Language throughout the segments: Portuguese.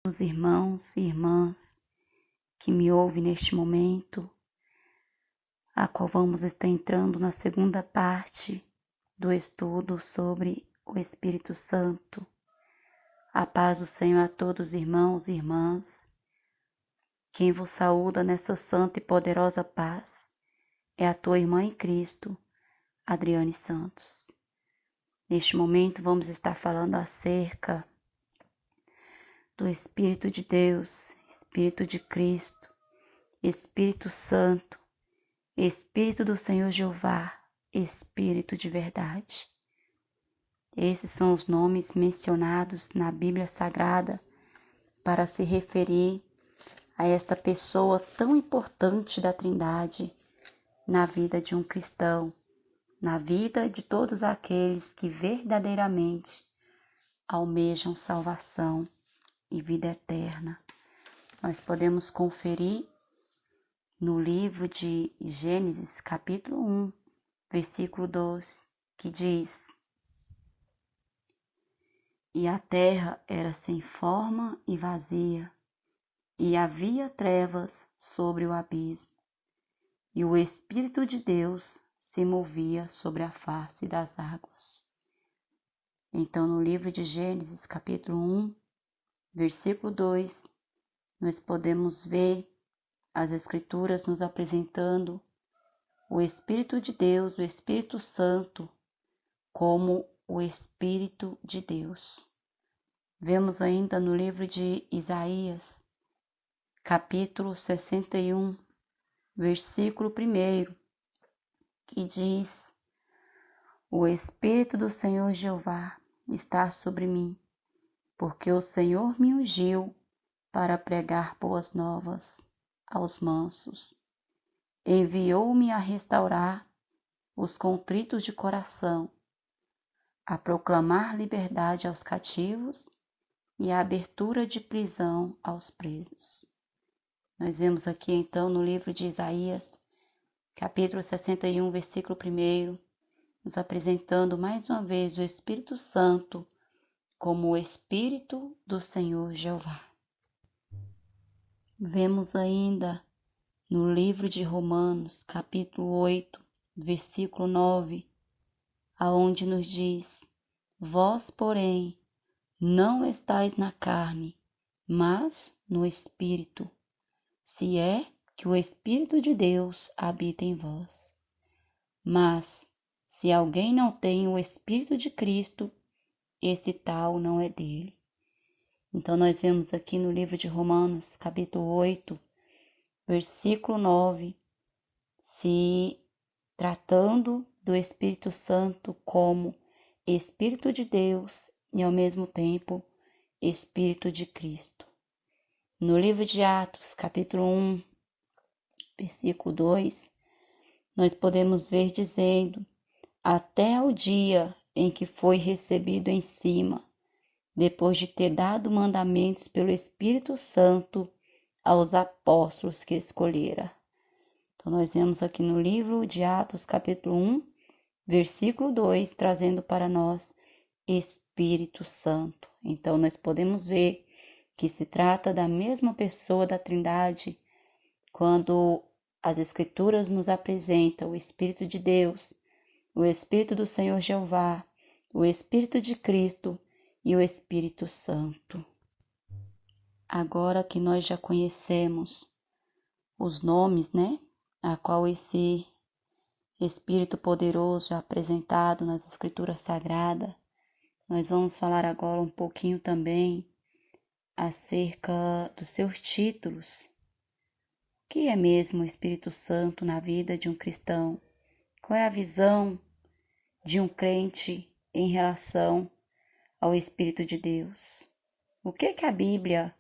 Os irmãos e irmãs que me ouvem neste momento, a qual vamos estar entrando na segunda parte do estudo sobre o Espírito Santo. A paz do Senhor a todos, irmãos e irmãs. Quem vos saúda nessa santa e poderosa paz é a tua irmã em Cristo, Adriane Santos. Neste momento vamos estar falando acerca do Espírito de Deus, Espírito de Cristo, Espírito Santo, Espírito do Senhor Jeová, Espírito de verdade. Esses são os nomes mencionados na Bíblia Sagrada para se referir a esta pessoa tão importante da Trindade na vida de um cristão, na vida de todos aqueles que verdadeiramente almejam salvação e vida eterna. Nós podemos conferir no livro de Gênesis, capítulo 1, versículo 12, que diz: E a terra era sem forma e vazia, e havia trevas sobre o abismo, e o Espírito de Deus se movia sobre a face das águas. Então, no livro de Gênesis, capítulo 1, versículo 2, nós podemos ver as Escrituras nos apresentando o Espírito de Deus, o Espírito Santo, como o Espírito de Deus. Vemos ainda no livro de Isaías, capítulo 61, versículo 1, que diz: O Espírito do Senhor Jeová está sobre mim, porque o Senhor me ungiu para pregar boas novas aos mansos. Enviou-me a restaurar os contritos de coração, a proclamar liberdade aos cativos e a abertura de prisão aos presos. Nós vemos aqui então no livro de Isaías, capítulo 61, versículo 1, nos apresentando mais uma vez o Espírito Santo como o Espírito do Senhor Jeová. Vemos ainda no livro de Romanos, capítulo 8, versículo 9, aonde nos diz: Vós, porém, não estais na carne, mas no Espírito, se é que o Espírito de Deus habita em vós. Mas, se alguém não tem o Espírito de Cristo, esse tal não é dele. Então, nós vemos aqui no livro de Romanos, capítulo 8, versículo 9, se tratando do Espírito Santo como Espírito de Deus e, ao mesmo tempo, Espírito de Cristo. No livro de Atos, capítulo 1, versículo 2, nós podemos ver dizendo: até o dia em que foi recebido em cima, depois de ter dado mandamentos pelo Espírito Santo aos apóstolos que escolhera. Então, nós vemos aqui no livro de Atos, capítulo 1, versículo 2, trazendo para nós Espírito Santo. Então, nós podemos ver que se trata da mesma pessoa da Trindade, quando as Escrituras nos apresentam o Espírito de Deus, o Espírito do Senhor Jeová, o Espírito de Cristo e o Espírito Santo. Agora que nós já conhecemos os nomes, a qual esse Espírito poderoso é apresentado nas Escrituras Sagradas, nós vamos falar agora um pouquinho também acerca dos seus títulos. O que é mesmo o Espírito Santo na vida de um cristão? Qual é a visão de um crente em relação ao Espírito de Deus? O que a Bíblia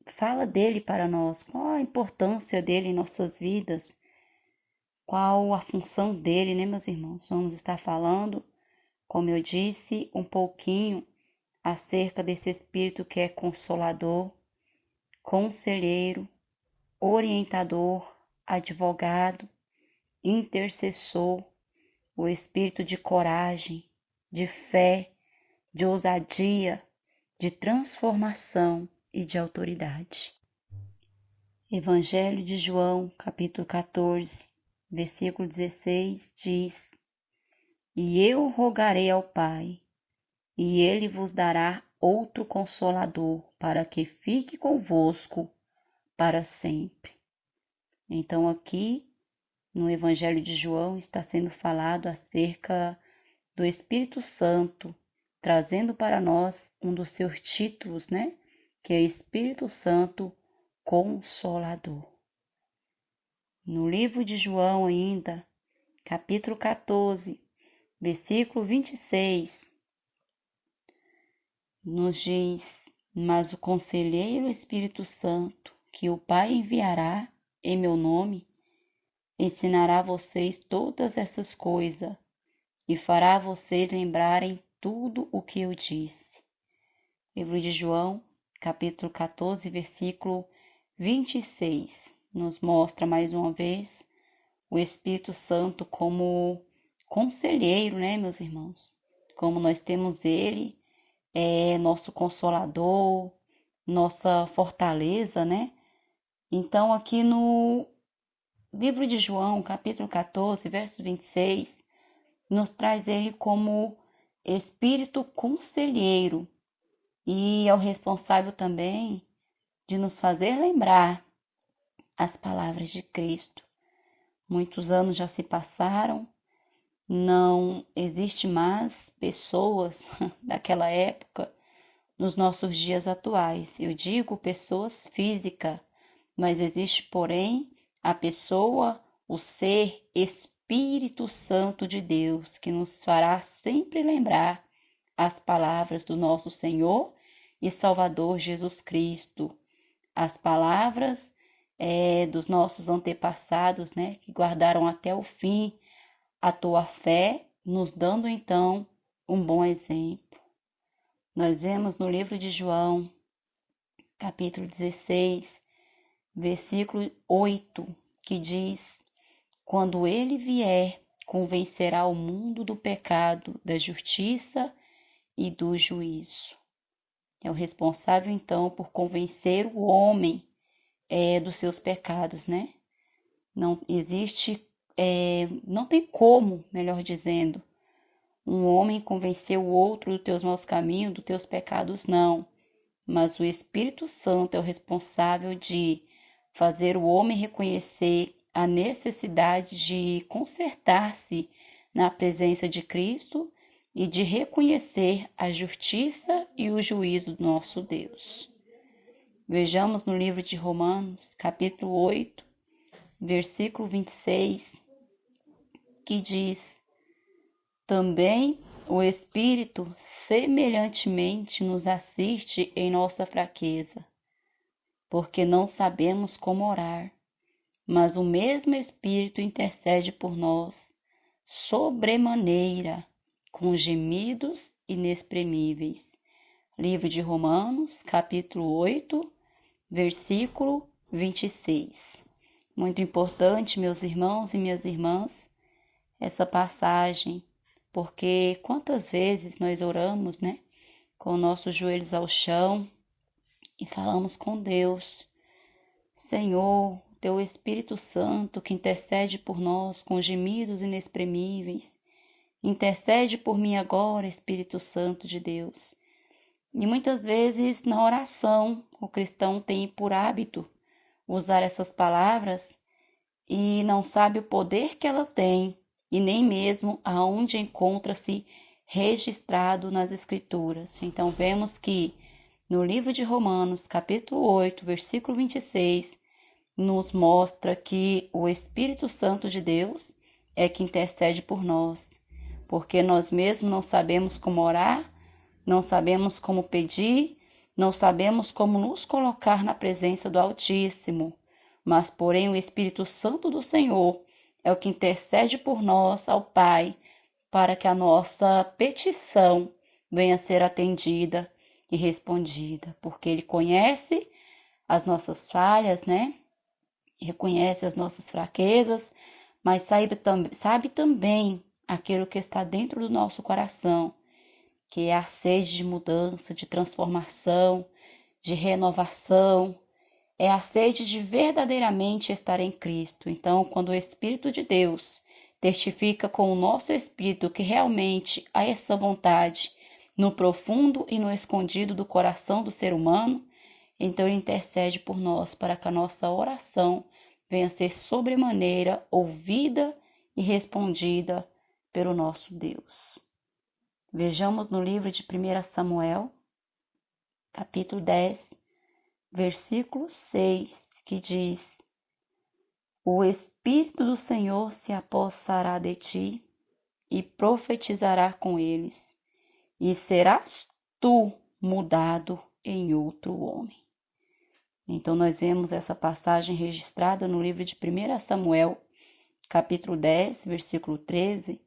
fala dele para nós? Qual a importância dele em nossas vidas? Qual a função dele, meus irmãos? Vamos estar falando, como eu disse, um pouquinho acerca desse Espírito que é consolador, conselheiro, orientador, advogado, intercessor, o Espírito de coragem, de fé, de ousadia, de transformação e de autoridade. Evangelho de João, capítulo 14, versículo 16, diz: E eu rogarei ao Pai, e ele vos dará outro Consolador, para que fique convosco para sempre. Então aqui, no Evangelho de João, está sendo falado acerca do Espírito Santo, trazendo para nós um dos seus títulos, né? Que é Espírito Santo Consolador. No livro de João ainda, capítulo 14, versículo 26, nos diz: Mas o Conselheiro Espírito Santo, que o Pai enviará em meu nome, ensinará a vocês todas essas coisas e fará vocês lembrarem tudo o que eu disse. Livro de João, capítulo 14, versículo 26, nos mostra mais uma vez o Espírito Santo como conselheiro, né, meus irmãos? Como nós temos ele, é nosso consolador, nossa fortaleza, né? Então, aqui no livro de João, capítulo 14, verso 26, nos traz ele como Espírito conselheiro e é o responsável também de nos fazer lembrar as palavras de Cristo. Muitos anos já se passaram, não existe mais pessoas daquela época nos nossos dias atuais. Eu digo pessoas físicas, mas existe, porém, a pessoa, o ser Espírito Santo de Deus, que nos fará sempre lembrar as palavras do nosso Senhor e Salvador Jesus Cristo, as palavras dos nossos antepassados, né, que guardaram até o fim a tua fé, nos dando então um bom exemplo. Nós vemos no livro de João, capítulo 16, versículo 8, que diz: Quando ele vier, convencerá o mundo do pecado, da justiça e do juízo. É o responsável, então, por convencer o homem dos seus pecados, né? Não existe, não tem como, melhor dizendo, um homem convencer o outro dos teus maus caminhos, dos teus pecados, não. Mas o Espírito Santo é o responsável de fazer o homem reconhecer a necessidade de consertar-se na presença de Cristo e de reconhecer a justiça e o juízo do nosso Deus. Vejamos no livro de Romanos, capítulo 8, versículo 26, que diz: Também o Espírito semelhantemente nos assiste em nossa fraqueza, porque não sabemos como orar, mas o mesmo Espírito intercede por nós, sobremaneira, com gemidos inexprimíveis. Livro de Romanos, capítulo 8, versículo 26. Muito importante, meus irmãos e minhas irmãs, essa passagem, porque quantas vezes nós oramos, né, com nossos joelhos ao chão e falamos com Deus: Senhor, teu Espírito Santo que intercede por nós com gemidos inexprimíveis, intercede por mim agora, Espírito Santo de Deus. E muitas vezes na oração o cristão tem por hábito usar essas palavras e não sabe o poder que ela tem e nem mesmo aonde encontra-se registrado nas Escrituras. Então vemos que no livro de Romanos, capítulo 8, versículo 26, nos mostra que o Espírito Santo de Deus é que intercede por nós, porque nós mesmos não sabemos como orar, não sabemos como pedir, não sabemos como nos colocar na presença do Altíssimo, mas porém o Espírito Santo do Senhor é o que intercede por nós ao Pai, para que a nossa petição venha a ser atendida e respondida, porque Ele conhece as nossas falhas, né? Reconhece as nossas fraquezas, mas sabe também aquilo que está dentro do nosso coração. que é a sede de mudança, de transformação, de renovação, é a sede de verdadeiramente estar em Cristo. Então, quando o Espírito de Deus testifica com o nosso espírito que realmente há essa vontade no profundo e no escondido do coração do ser humano, então ele intercede por nós para que a nossa oração venha a ser sobremaneira ouvida e respondida pelo nosso Deus. Vejamos no livro de 1 Samuel, capítulo 10, versículo 6, que diz: O Espírito do Senhor se apossará de ti e profetizará com eles, e serás tu mudado em outro homem. Então nós vemos essa passagem registrada no livro de 1 Samuel, capítulo 10, versículo 13.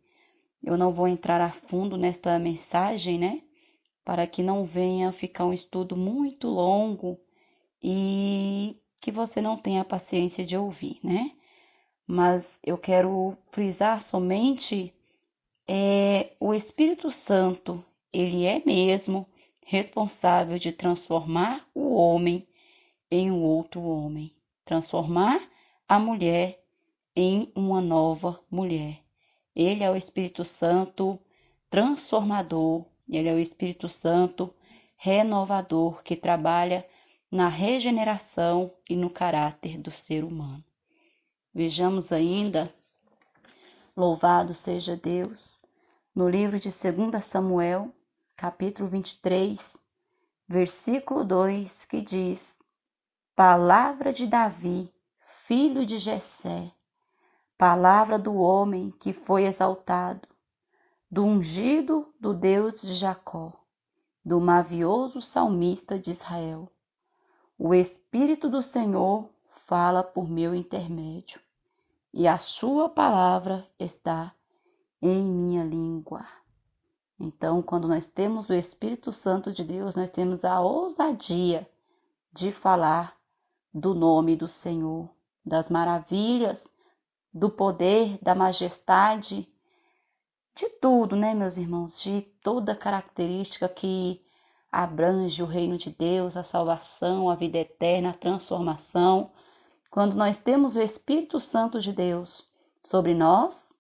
Eu não vou entrar a fundo nesta mensagem, né? Para que não venha ficar um estudo muito longo e que você não tenha paciência de ouvir, né? Mas eu quero frisar somente o Espírito Santo, ele é mesmo responsável de transformar o homem em um outro homem, transformar a mulher em uma nova mulher. Ele é o Espírito Santo transformador, ele é o Espírito Santo renovador que trabalha na regeneração e no caráter do ser humano. Vejamos ainda, louvado seja Deus, no livro de 2 Samuel, capítulo 23, versículo 2, que diz: Palavra de Davi, filho de Jessé, palavra do homem que foi exaltado, do ungido do Deus de Jacó, do mavioso salmista de Israel. O Espírito do Senhor fala por meu intermédio, e a sua palavra está em minha língua. Então, quando nós temos o Espírito Santo de Deus, nós temos a ousadia de falar do nome do Senhor, das maravilhas, do poder, da majestade, de tudo, né, meus irmãos? De toda característica que abrange o reino de Deus, a salvação, a vida eterna, a transformação. Quando nós temos o Espírito Santo de Deus sobre nós,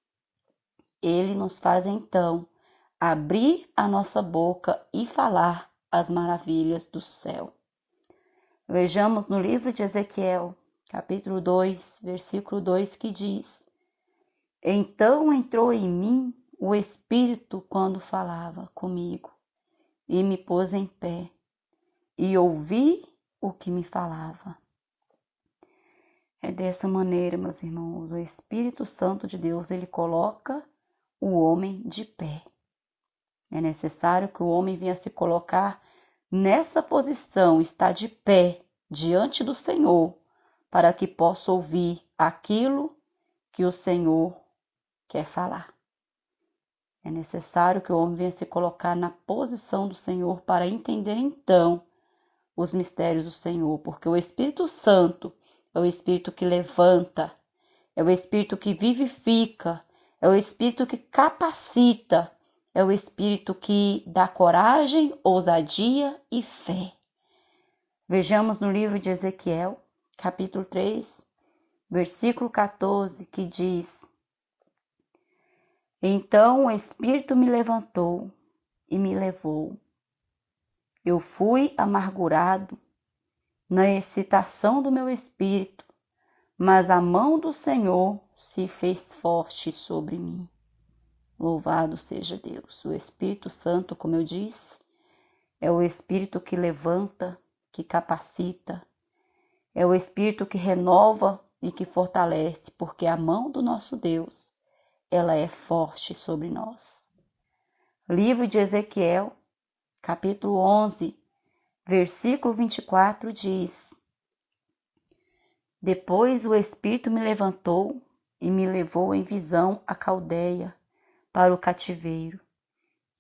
ele nos faz então abrir a nossa boca e falar as maravilhas do céu. Vejamos no livro de Ezequiel, capítulo 2, versículo 2, que diz: Então entrou em mim o Espírito quando falava comigo, e me pôs em pé, e ouvi o que me falava. É dessa maneira, meus irmãos, o Espírito Santo de Deus, ele coloca o homem de pé. É necessário que o homem venha se colocar nessa posição, estar de pé diante do Senhor, para que possa ouvir aquilo que o Senhor quer falar. É necessário que o homem venha se colocar na posição do Senhor para entender então os mistérios do Senhor, porque o Espírito Santo é o Espírito que levanta, é o Espírito que vivifica, é o Espírito que capacita, é o Espírito que dá coragem, ousadia e fé. Vejamos no livro de Ezequiel, capítulo 3, versículo 14, que diz: Então o Espírito me levantou e me levou. Eu fui amargurado na excitação do meu espírito, mas a mão do Senhor se fez forte sobre mim. Louvado seja Deus. O Espírito Santo, como eu disse, é o Espírito que levanta, que capacita, é o Espírito que renova e que fortalece, porque a mão do nosso Deus, ela é forte sobre nós. Livro de Ezequiel, capítulo 11, versículo 24 diz: Depois o Espírito me levantou e me levou em visão à Caldeia, para o cativeiro,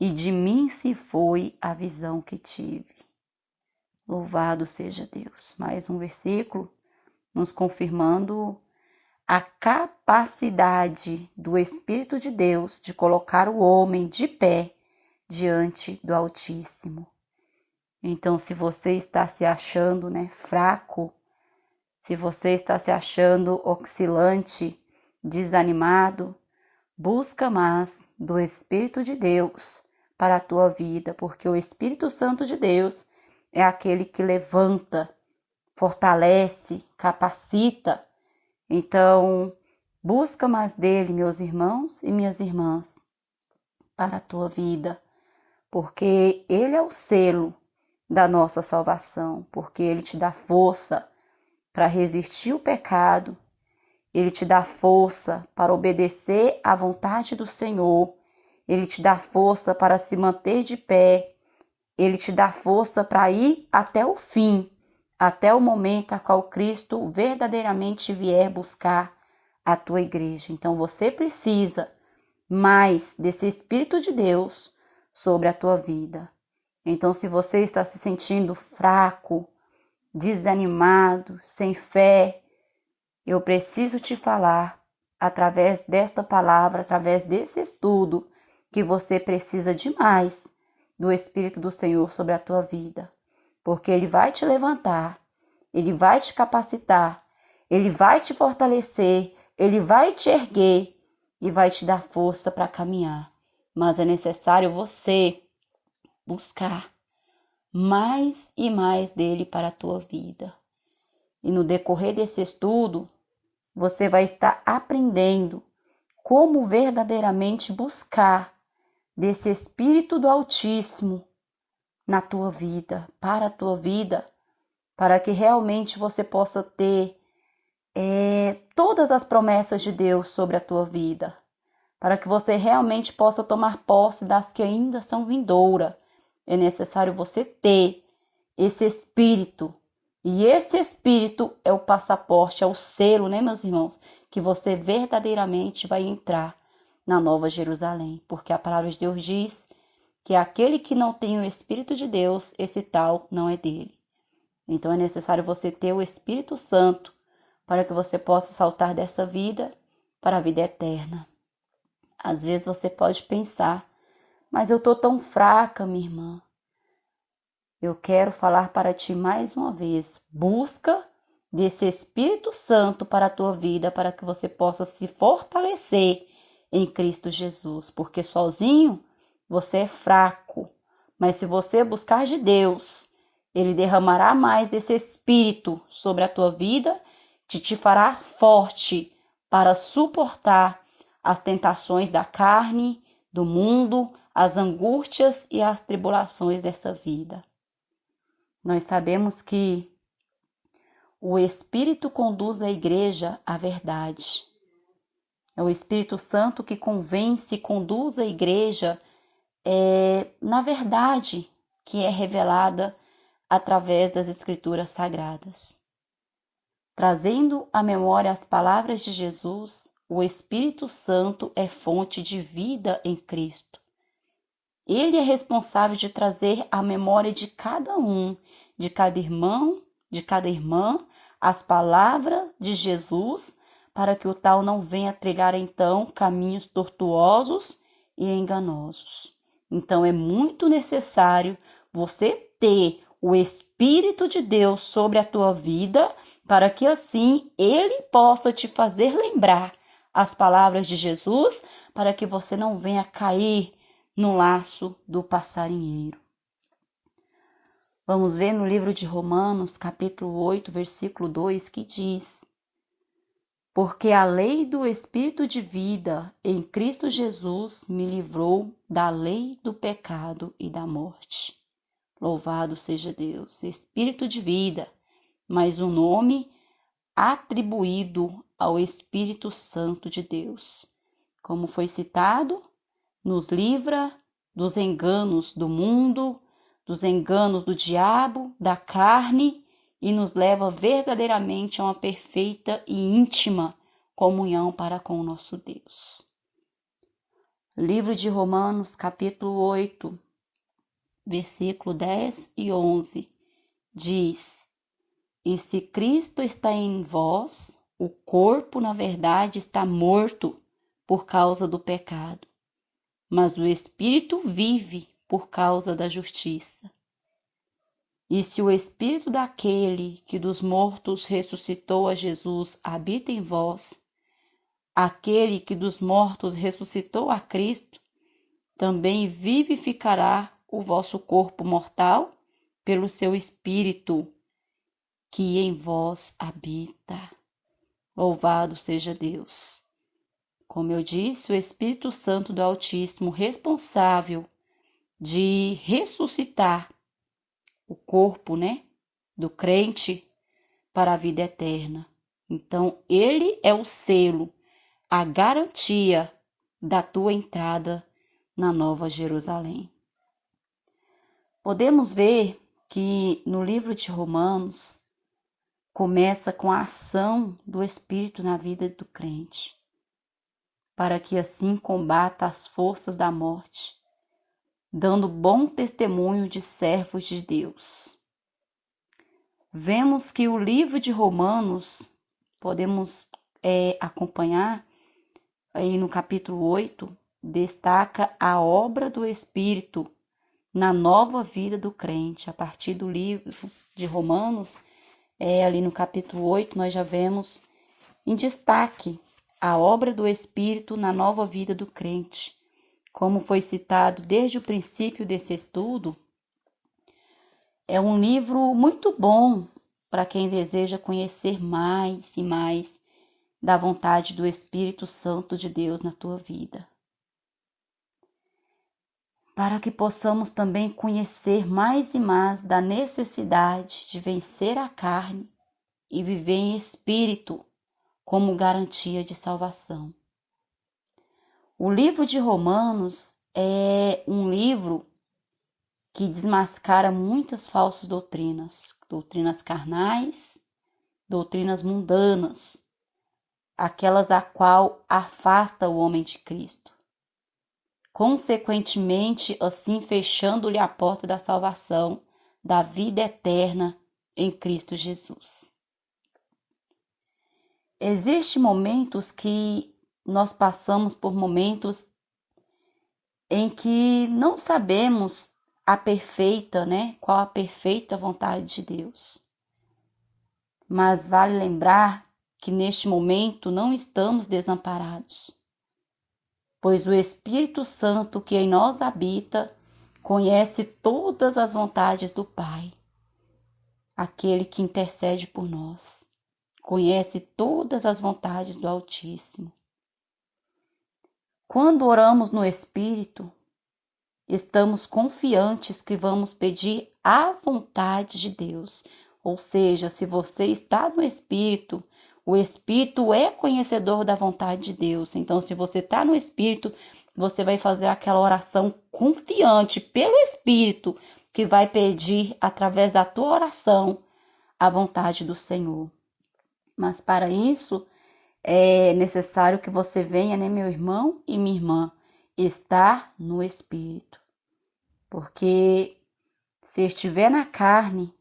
e de mim se foi a visão que tive. Louvado seja Deus. Mais um versículo nos confirmando a capacidade do Espírito de Deus de colocar o homem de pé diante do Altíssimo. Então, se você está se achando, fraco, se você está se achando oscilante, desanimado, busca mais do Espírito de Deus para a tua vida, porque o Espírito Santo de Deus é aquele que levanta, fortalece, capacita. Então, busca mais dele, meus irmãos e minhas irmãs, para a tua vida, porque ele é o selo da nossa salvação, porque ele te dá força para resistir o pecado, ele te dá força para obedecer à vontade do Senhor, ele te dá força para se manter de pé, ele te dá força para ir até o fim, até o momento a qual Cristo verdadeiramente vier buscar a tua igreja. Então você precisa mais desse Espírito de Deus sobre a tua vida. Então, se você está se sentindo fraco, desanimado, sem fé, eu preciso te falar, através desta palavra, através desse estudo, que você precisa demais do Espírito do Senhor sobre a tua vida. Porque Ele vai te levantar, Ele vai te capacitar, Ele vai te fortalecer, Ele vai te erguer e vai te dar força para caminhar. Mas é necessário você buscar mais e mais dele para a tua vida. E no decorrer desse estudo, você vai estar aprendendo como verdadeiramente buscar desse Espírito do Altíssimo na tua vida, para a tua vida, para que realmente você possa ter todas as promessas de Deus sobre a tua vida, para que você realmente possa tomar posse das que ainda são vindouras. É necessário você ter esse Espírito. E esse Espírito é o passaporte, é o selo, meus irmãos? Que você verdadeiramente vai entrar na Nova Jerusalém. Porque a palavra de Deus diz que aquele que não tem o Espírito de Deus, esse tal não é dele. Então é necessário você ter o Espírito Santo para que você possa saltar dessa vida para a vida eterna. Às vezes você pode pensar, mas eu estou tão fraca, minha irmã. Eu quero falar para ti mais uma vez, busca desse Espírito Santo para a tua vida, para que você possa se fortalecer em Cristo Jesus, porque sozinho você é fraco, mas se você buscar de Deus, Ele derramará mais desse Espírito sobre a tua vida, que te fará forte para suportar as tentações da carne, do mundo, as angústias e as tribulações dessa vida. Nós sabemos que o Espírito conduz a igreja à verdade. É o Espírito Santo que convence e conduz a igreja na verdade que é revelada através das Escrituras Sagradas. Trazendo à memória as palavras de Jesus, o Espírito Santo é fonte de vida em Cristo. Ele é responsável de trazer à memória de cada um, de cada irmão, de cada irmã, as palavras de Jesus, para que o tal não venha trilhar então caminhos tortuosos e enganosos. Então é muito necessário você ter o Espírito de Deus sobre a tua vida, para que assim ele possa te fazer lembrar as palavras de Jesus, para que você não venha cair no laço do passarinheiro. Vamos ver no livro de Romanos, capítulo 8, versículo 2, que diz: Porque a lei do Espírito de vida em Cristo Jesus me livrou da lei do pecado e da morte. Louvado seja Deus, Espírito de vida, mas um nome atribuído ao Espírito Santo de Deus. Como foi citado, nos livra dos enganos do mundo, dos enganos do diabo, da carne, e nos leva verdadeiramente a uma perfeita e íntima comunhão para com o nosso Deus. Livro de Romanos, capítulo 8, versículo 10 e 11, diz: E se Cristo está em vós, o corpo, na verdade, está morto por causa do pecado, mas o Espírito vive por causa da justiça. E se o Espírito daquele que dos mortos ressuscitou a Jesus habita em vós, aquele que dos mortos ressuscitou a Cristo, também vivificará o vosso corpo mortal pelo seu Espírito, que em vós habita. Louvado seja Deus. Como eu disse, o Espírito Santo do Altíssimo, responsável de ressuscitar o corpo, do crente para a vida eterna. Então, ele é o selo, a garantia da tua entrada na Nova Jerusalém. Podemos ver que no livro de Romanos começa com a ação do Espírito na vida do crente, para que assim combata as forças da morte, dando bom testemunho de servos de Deus. Vemos que o livro de Romanos, podemos acompanhar aí no capítulo 8, destaca a obra do Espírito na nova vida do crente. A partir do livro de Romanos, ali no capítulo 8, nós já vemos em destaque a obra do Espírito na nova vida do crente. Como foi citado desde o princípio desse estudo, é um livro muito bom para quem deseja conhecer mais e mais da vontade do Espírito Santo de Deus na tua vida. Para que possamos também conhecer mais e mais da necessidade de vencer a carne e viver em espírito como garantia de salvação. O livro de Romanos é um livro que desmascara muitas falsas doutrinas, doutrinas carnais, doutrinas mundanas, aquelas a qual afasta o homem de Cristo. Consequentemente, assim fechando-lhe a porta da salvação, da vida eterna em Cristo Jesus. Existem momentos que nós passamos por momentos em que não sabemos qual a perfeita vontade de Deus. Mas vale lembrar que neste momento não estamos desamparados, pois o Espírito Santo que em nós habita conhece todas as vontades do Pai, aquele que intercede por nós, conhece todas as vontades do Altíssimo. Quando oramos no Espírito, estamos confiantes que vamos pedir a vontade de Deus. Ou seja, se você está no Espírito, o Espírito é conhecedor da vontade de Deus. Então, se você está no Espírito, você vai fazer aquela oração confiante pelo Espírito, que vai pedir, através da tua oração, a vontade do Senhor. Mas para isso, é necessário que você venha, meu irmão e minha irmã, estar no Espírito. Porque se estiver na carne,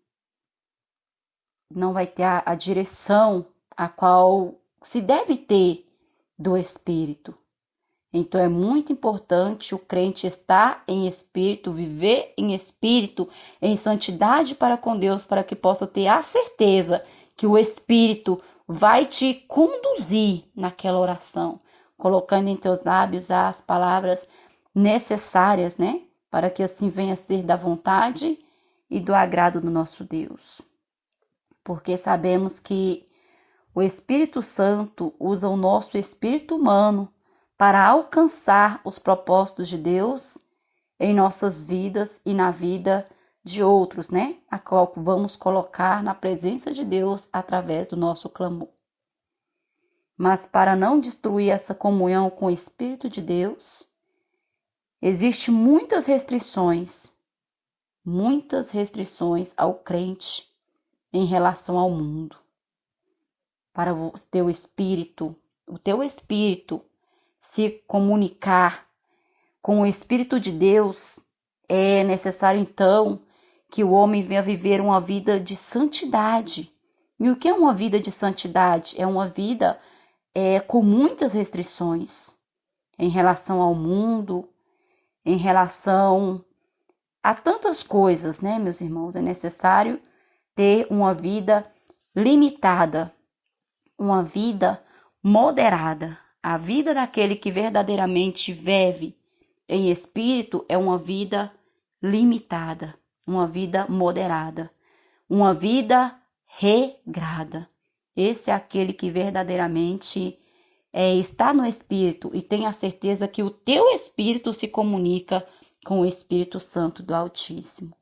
não vai ter a direção a qual se deve ter do Espírito. Então é muito importante o crente estar em Espírito, viver em Espírito, em santidade para com Deus, para que possa ter a certeza que o Espírito vai te conduzir naquela oração, colocando em teus lábios as palavras necessárias, para que assim venha a ser da vontade e do agrado do nosso Deus. Porque sabemos que o Espírito Santo usa o nosso espírito humano para alcançar os propósitos de Deus em nossas vidas e na vida de outros, a qual vamos colocar na presença de Deus através do nosso clamor. Mas para não destruir essa comunhão com o Espírito de Deus, existem muitas restrições ao crente em relação ao mundo. Para o teu espírito se comunicar com o Espírito de Deus, é necessário então que o homem venha viver uma vida de santidade. E o que é uma vida de santidade? É uma vida com muitas restrições em relação ao mundo, em relação há tantas coisas, né, meus irmãos? É necessário ter uma vida limitada, uma vida moderada. A vida daquele que verdadeiramente vive em espírito é uma vida limitada, uma vida moderada, uma vida regrada. Esse é aquele que verdadeiramente está no Espírito e tem a certeza que o teu Espírito se comunica com o Espírito Santo do Altíssimo.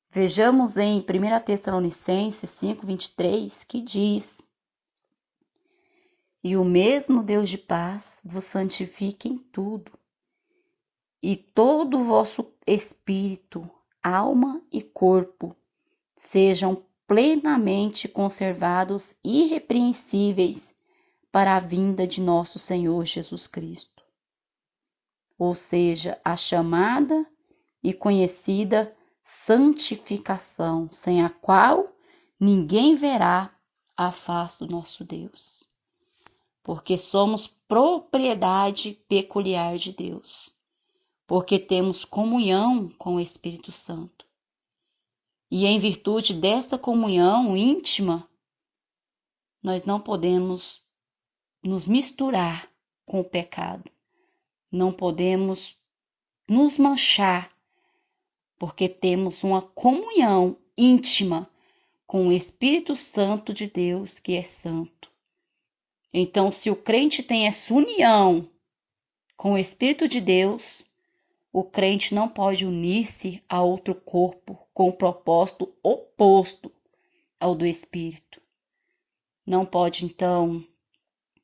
Vejamos em 1 Tessalonicenses 5:23, que diz: E o mesmo Deus de paz vos santifique em tudo, e todo o vosso espírito, alma e corpo sejam plenamente conservados irrepreensíveis para a vinda de nosso Senhor Jesus Cristo. Ou seja, a chamada e conhecida santificação, sem a qual ninguém verá a face do nosso Deus. Porque somos propriedade peculiar de Deus, porque temos comunhão com o Espírito Santo. E em virtude dessa comunhão íntima, nós não podemos nos misturar com o pecado, não podemos nos manchar, porque temos uma comunhão íntima com o Espírito Santo de Deus, que é santo. Então, se o crente tem essa união com o Espírito de Deus, o crente não pode unir-se a outro corpo com o propósito oposto ao do Espírito. Não pode, então,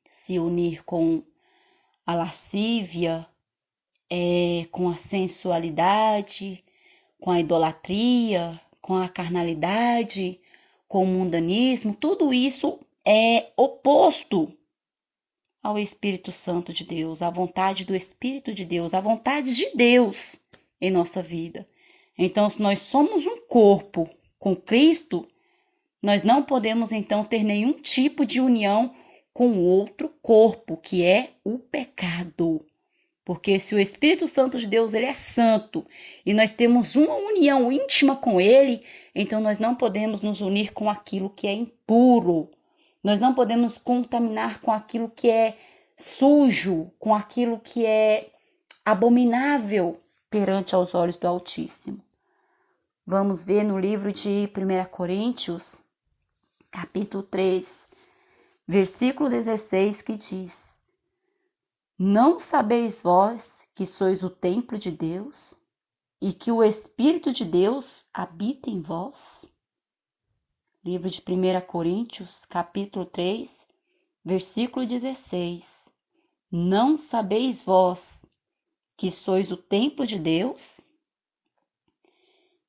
se unir com a lascívia, com a sensualidade, com a idolatria, com a carnalidade, com o mundanismo. Tudo isso é oposto ao Espírito Santo de Deus, à vontade do Espírito de Deus, à vontade de Deus em nossa vida. Então, se nós somos um corpo com Cristo, nós não podemos então ter nenhum tipo de união com outro corpo, que é o pecado. Porque se o Espírito Santo de Deus ele é santo e nós temos uma união íntima com ele, então nós não podemos nos unir com aquilo que é impuro. Nós não podemos contaminar com aquilo que é sujo, com aquilo que é abominável perante aos olhos do Altíssimo. Vamos ver no livro de 1 Coríntios, capítulo 3, versículo 16, que diz: Não sabeis vós que sois o templo de Deus e que o Espírito de Deus habita em vós? Livro de 1 Coríntios, capítulo 3, versículo 16. Não sabeis vós que sois o templo de Deus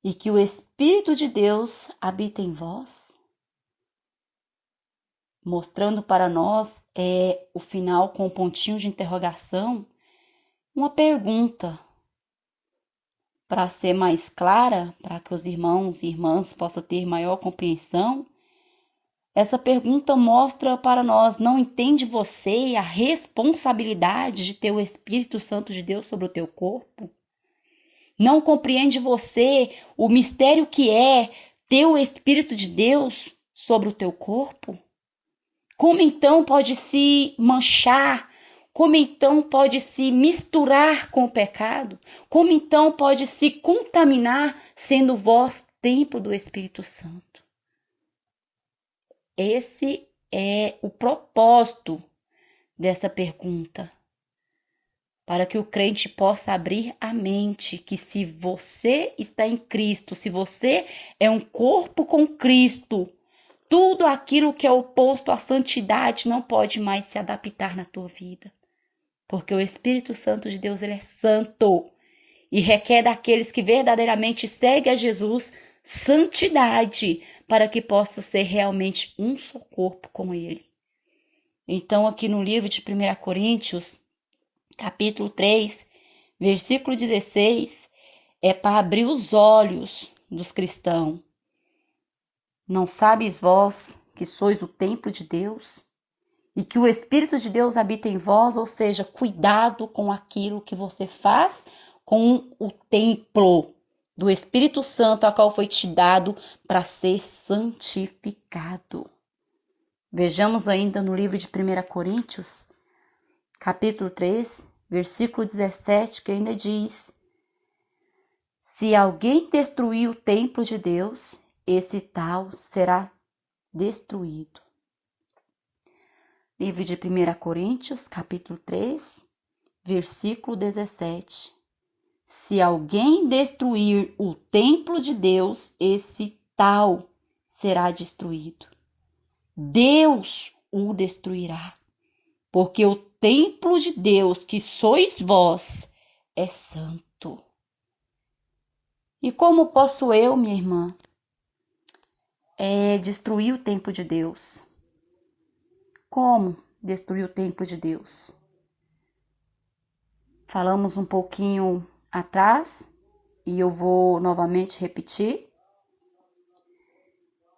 e que o Espírito de Deus habita em vós? Mostrando para nós o final com um pontinho de interrogação, uma pergunta para ser mais clara, para que os irmãos e irmãs possam ter maior compreensão. Essa pergunta mostra para nós: não entende você a responsabilidade de ter o Espírito Santo de Deus sobre o teu corpo? Não compreende você o mistério que é ter o Espírito de Deus sobre o teu corpo? Como então pode se manchar? Como então pode se misturar com o pecado? Como então pode se contaminar, sendo vós templo do Espírito Santo? Esse é o propósito dessa pergunta, para que o crente possa abrir a mente que se você está em Cristo, se você é um corpo com Cristo, tudo aquilo que é oposto à santidade não pode mais se adaptar na tua vida. Porque o Espírito Santo de Deus, ele é santo e requer daqueles que verdadeiramente seguem a Jesus santidade para que possa ser realmente um só corpo com ele. Então, aqui no livro de 1 Coríntios, capítulo 3, versículo 16, é para abrir os olhos dos cristãos. Não sabes vós que sois o templo de Deus e que o Espírito de Deus habita em vós? Ou seja, cuidado com aquilo que você faz com o templo. do Espírito Santo, a qual foi te dado para ser santificado. Vejamos ainda no livro de 1 Coríntios, capítulo 3, versículo 17, que ainda diz: se alguém destruir o templo de Deus, esse tal será destruído. Livro de 1 Coríntios, capítulo 3, versículo 17. Se alguém destruir o templo de Deus, esse tal será destruído. Deus o destruirá, porque o templo de Deus, que sois vós, é santo. E como posso eu, minha irmã, destruir o templo de Deus? Como destruir o templo de Deus? Falamos um pouquinho atrás, e eu vou novamente repetir,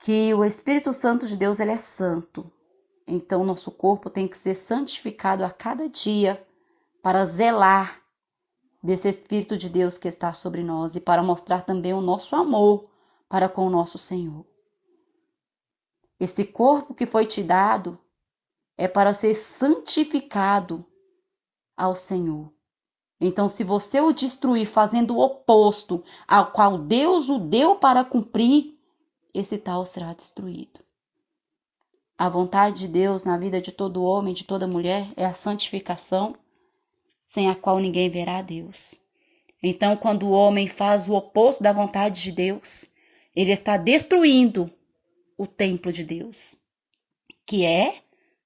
que o Espírito Santo de Deus, ele é santo. Então, nosso corpo tem que ser santificado a cada dia para zelar desse Espírito de Deus que está sobre nós e para mostrar também o nosso amor para com o nosso Senhor. Esse corpo que foi te dado é para ser santificado ao Senhor. Então, se você o destruir fazendo o oposto ao qual Deus o deu para cumprir, esse tal será destruído. A vontade de Deus na vida de todo homem, de toda mulher, é a santificação, sem a qual ninguém verá a Deus. Então, quando o homem faz o oposto da vontade de Deus, ele está destruindo o templo de Deus, que é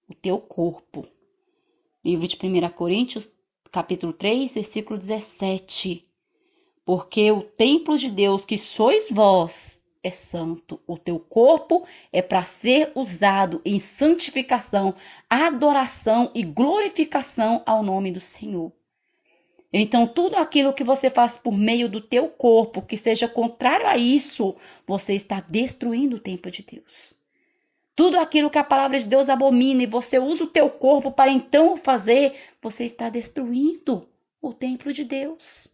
o teu corpo. Livro de 1 Coríntios, capítulo 3, versículo 17. Porque o templo de Deus, que sois vós, é santo. O teu corpo é para ser usado em santificação, adoração e glorificação ao nome do Senhor. Então, tudo aquilo que você faz por meio do teu corpo, que seja contrário a isso, você está destruindo o templo de Deus. Tudo aquilo que a palavra de Deus abomina e você usa o teu corpo para então fazer, você está destruindo o templo de Deus.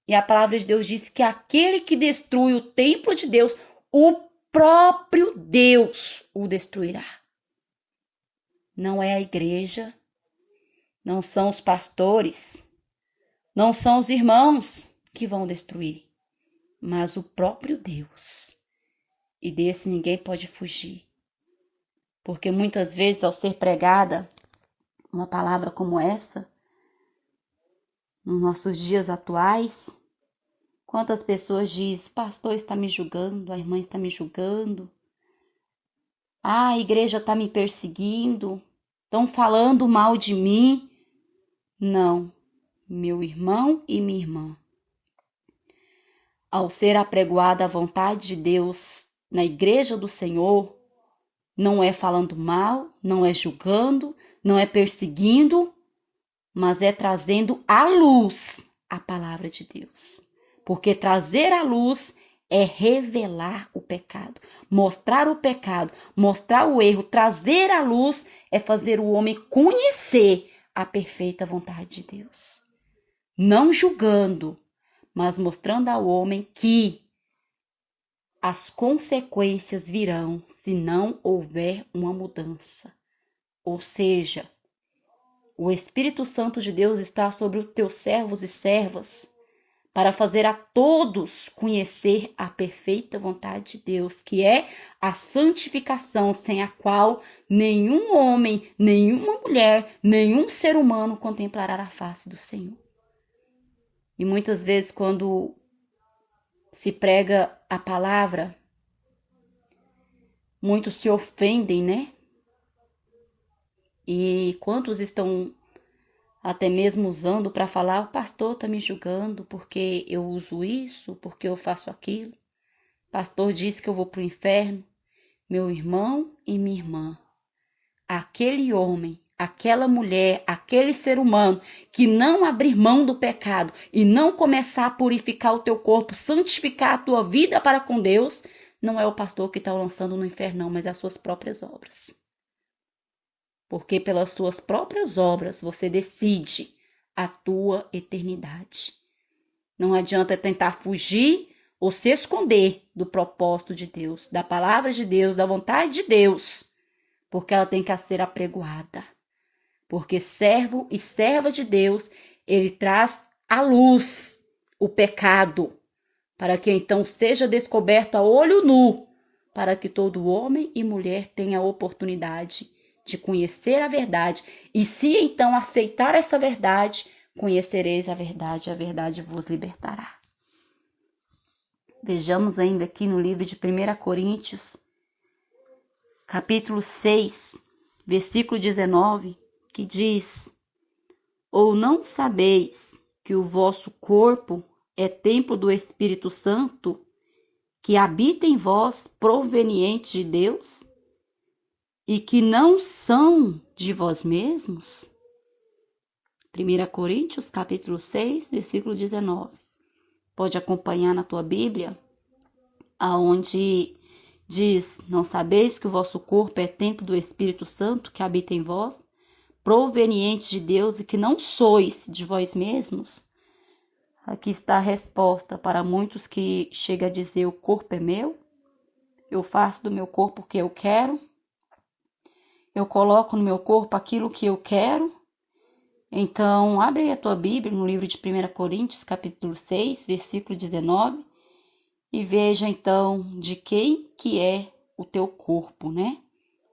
E a palavra de Deus diz que aquele que destrui o templo de Deus, o próprio Deus o destruirá. Não é a igreja, não são os pastores, não são os irmãos que vão destruir, mas o próprio Deus. E desse ninguém pode fugir. Porque muitas vezes, ao ser pregada uma palavra como essa, nos nossos dias atuais, quantas pessoas dizem: pastor está me julgando, a irmã está me julgando, a igreja está me perseguindo, estão falando mal de mim. Não, meu irmão e minha irmã. Ao ser apregoada a vontade de Deus na igreja do Senhor, não é falando mal, não é julgando, não é perseguindo, mas é trazendo à luz a palavra de Deus. Porque trazer à luz é revelar o pecado, mostrar o pecado, mostrar o erro. Trazer à luz é fazer o homem conhecer a perfeita vontade de Deus. Não julgando, mas mostrando ao homem que as consequências virão se não houver uma mudança. Ou seja, o Espírito Santo de Deus está sobre os teus servos e servas para fazer a todos conhecer a perfeita vontade de Deus, que é a santificação, sem a qual nenhum homem, nenhuma mulher, nenhum ser humano contemplará a face do Senhor. E muitas vezes, quando se prega a palavra, muitos se ofendem, né? E quantos estão até mesmo usando para falar: o pastor está me julgando porque eu uso isso, porque eu faço aquilo. O pastor disse que eu vou para o inferno. Meu irmão e minha irmã, aquele homem, aquela mulher, aquele ser humano que não abrir mão do pecado e não começar a purificar o teu corpo, santificar a tua vida para com Deus, não é o pastor que está o lançando no inferno, não, mas é as suas próprias obras. Porque pelas suas próprias obras você decide a tua eternidade. Não adianta tentar fugir ou se esconder do propósito de Deus, da palavra de Deus, da vontade de Deus, porque ela tem que ser apregoada. Porque servo e serva de Deus, ele traz à luz o pecado, para que então seja descoberto a olho nu, para que todo homem e mulher tenha a oportunidade de conhecer a verdade. E se então aceitar essa verdade, conhecereis a verdade vos libertará. Vejamos ainda aqui no livro de 1 Coríntios, capítulo 6, versículo 19, que diz: Ou não sabeis que o vosso corpo é templo do Espírito Santo, que habita em vós, proveniente de Deus, e que não são de vós mesmos? 1 Coríntios, capítulo 6, versículo 19. Pode acompanhar na tua Bíblia, aonde diz: Não sabeis que o vosso corpo é templo do Espírito Santo, que habita em vós, proveniente de Deus, e que não sois de vós mesmos? Aqui está a resposta para muitos que chegam a dizer: o corpo é meu, eu faço do meu corpo o que eu quero, eu coloco no meu corpo aquilo que eu quero. Então, abre aí a tua Bíblia no livro de 1 Coríntios, capítulo 6, versículo 19, e veja então de quem que é o teu corpo, né?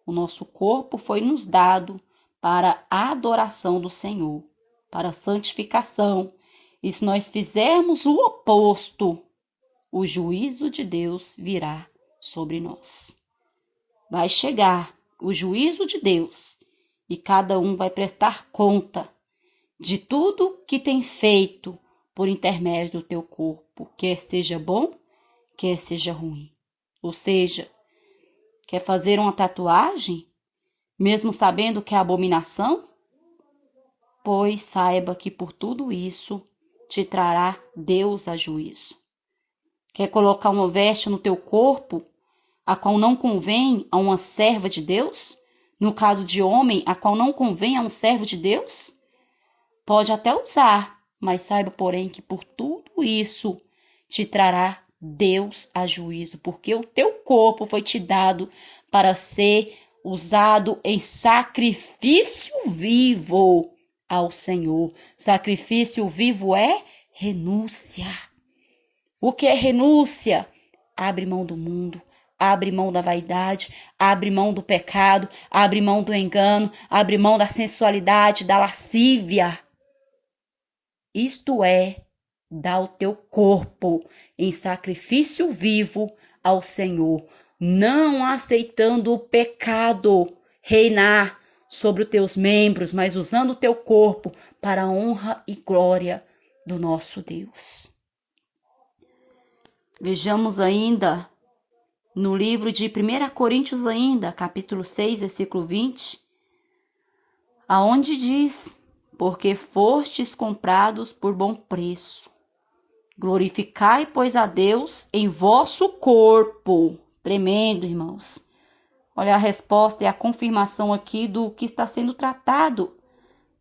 O nosso corpo foi nos dado para a adoração do Senhor, para a santificação. E se nós fizermos o oposto, o juízo de Deus virá sobre nós. Vai chegar o juízo de Deus e cada um vai prestar conta de tudo que tem feito por intermédio do teu corpo, quer seja bom, quer seja ruim. Ou seja, quer fazer uma tatuagem, mesmo sabendo que é abominação? Pois saiba que por tudo isso te trará Deus a juízo. Quer colocar uma veste no teu corpo, a qual não convém a uma serva de Deus? No caso de homem, a qual não convém a um servo de Deus? Pode até usar, mas saiba, porém, que por tudo isso te trará Deus a juízo, porque o teu corpo foi te dado para ser usado em sacrifício vivo ao Senhor. Sacrifício vivo é renúncia. O que é renúncia? Abre mão do mundo, abre mão da vaidade, abre mão do pecado, abre mão do engano, abre mão da sensualidade, da lascívia. Isto é, dá o teu corpo em sacrifício vivo ao Senhor, não aceitando o pecado reinar sobre os teus membros, mas usando o teu corpo para a honra e glória do nosso Deus. Vejamos ainda no livro de 1 Coríntios ainda, capítulo 6, versículo 20, aonde diz: Porque fostes comprados por bom preço. Glorificai, pois, a Deus em vosso corpo. Tremendo, irmãos. Olha a resposta e a confirmação aqui do que está sendo tratado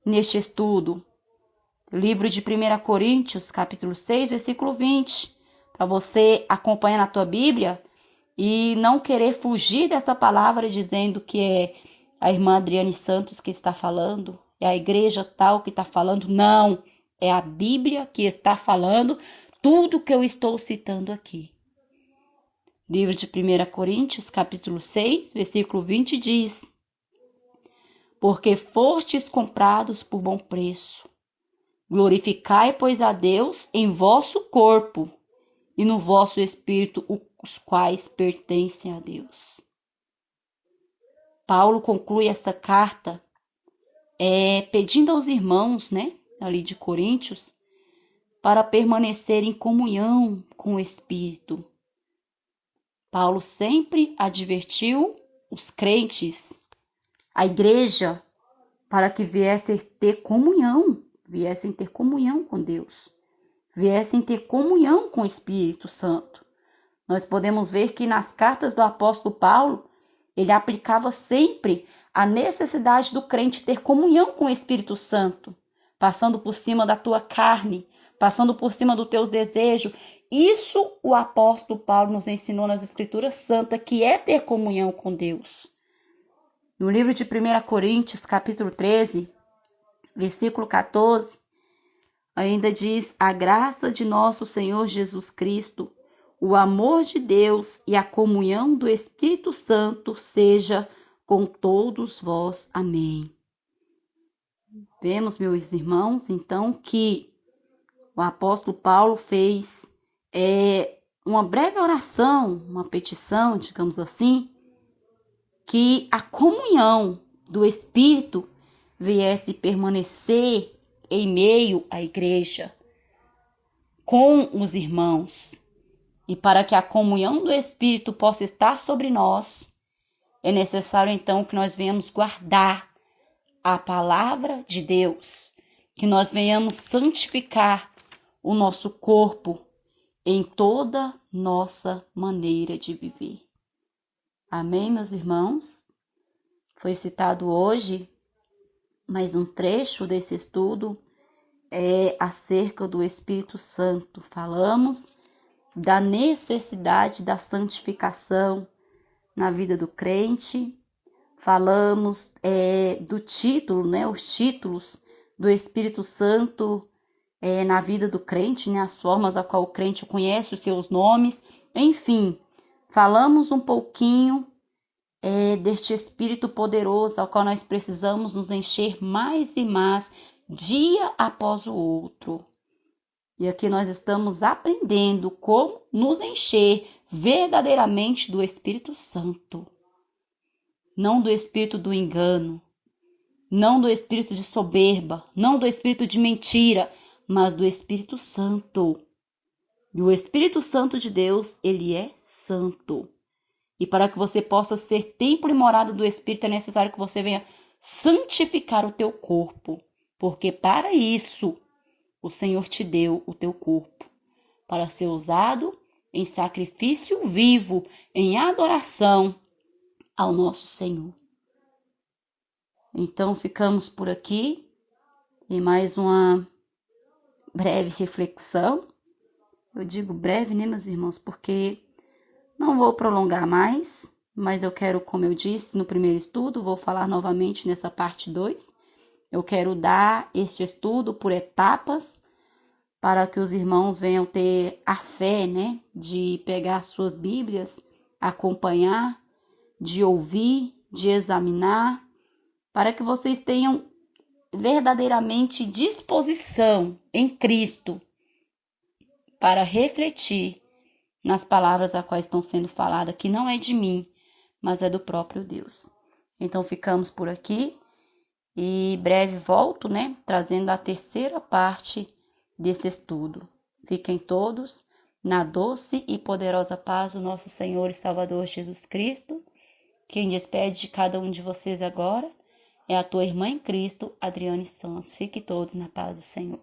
neste estudo. Livro de 1 Coríntios, capítulo 6, versículo 20. Para você acompanhar na tua Bíblia e não querer fugir dessa palavra dizendo que é a irmã Adriane Santos que está falando, é a igreja tal que está falando. Não, é a Bíblia que está falando tudo que eu estou citando aqui. Livro de 1 Coríntios, capítulo 6, versículo 20 diz: Porque fostes comprados por bom preço. Glorificai, pois, a Deus em vosso corpo e no vosso espírito, os quais pertencem a Deus. Paulo conclui essa carta pedindo aos irmãos, ali de Coríntios, para permanecer em comunhão com o Espírito. Paulo sempre advertiu os crentes, a igreja, para que viessem ter comunhão com Deus, viessem ter comunhão com o Espírito Santo. Nós podemos ver que nas cartas do apóstolo Paulo, ele aplicava sempre a necessidade do crente ter comunhão com o Espírito Santo, passando por cima da tua carne, passando por cima dos teus desejos. Isso o apóstolo Paulo nos ensinou nas Escrituras Santas, que é ter comunhão com Deus. No livro de 1 Coríntios, capítulo 13, versículo 14, ainda diz: a graça de nosso Senhor Jesus Cristo, o amor de Deus e a comunhão do Espírito Santo seja com todos vós. Amém. Vemos, meus irmãos, então, que o apóstolo Paulo fez uma breve oração, uma petição, digamos assim, que a comunhão do Espírito viesse permanecer em meio à igreja, com os irmãos. E para que a comunhão do Espírito possa estar sobre nós, é necessário então que nós venhamos guardar a palavra de Deus, que nós venhamos santificar o nosso corpo em toda nossa maneira de viver. Amém, meus irmãos? Foi citado hoje mais um trecho desse estudo acerca do Espírito Santo. Falamos da necessidade da santificação na vida do crente. Falamos do título, né, os títulos do Espírito Santo na vida do crente, né, as formas a qual o crente conhece os seus nomes. Enfim, falamos um pouquinho deste Espírito poderoso ao qual nós precisamos nos encher mais e mais, dia após o outro. E aqui nós estamos aprendendo como nos encher verdadeiramente do Espírito Santo. Não do espírito do engano, não do espírito de soberba, não do espírito de mentira, mas do Espírito Santo. E o Espírito Santo de Deus, ele é santo. E para que você possa ser templo e morada do Espírito, é necessário que você venha santificar o teu corpo. Porque para isso, o Senhor te deu o teu corpo, para ser usado em sacrifício vivo, em adoração ao nosso Senhor. Então, ficamos por aqui em mais uma breve reflexão. Eu digo breve, né, meus irmãos, porque não vou prolongar mais, mas eu quero, como eu disse no primeiro estudo, vou falar novamente nessa parte 2. Eu quero dar este estudo por etapas, para que os irmãos venham ter a fé, né, de pegar suas Bíblias, acompanhar, de ouvir, de examinar, para que vocês tenham verdadeiramente disposição em Cristo para refletir nas palavras a quais estão sendo faladas, que não é de mim, mas é do próprio Deus. Então ficamos por aqui e breve volto, né, trazendo a terceira parte desse estudo. Fiquem todos na doce e poderosa paz do nosso Senhor e Salvador Jesus Cristo. Quem despede de cada um de vocês agora é a tua irmã em Cristo, Adriane Santos. Fiquem todos na paz do Senhor.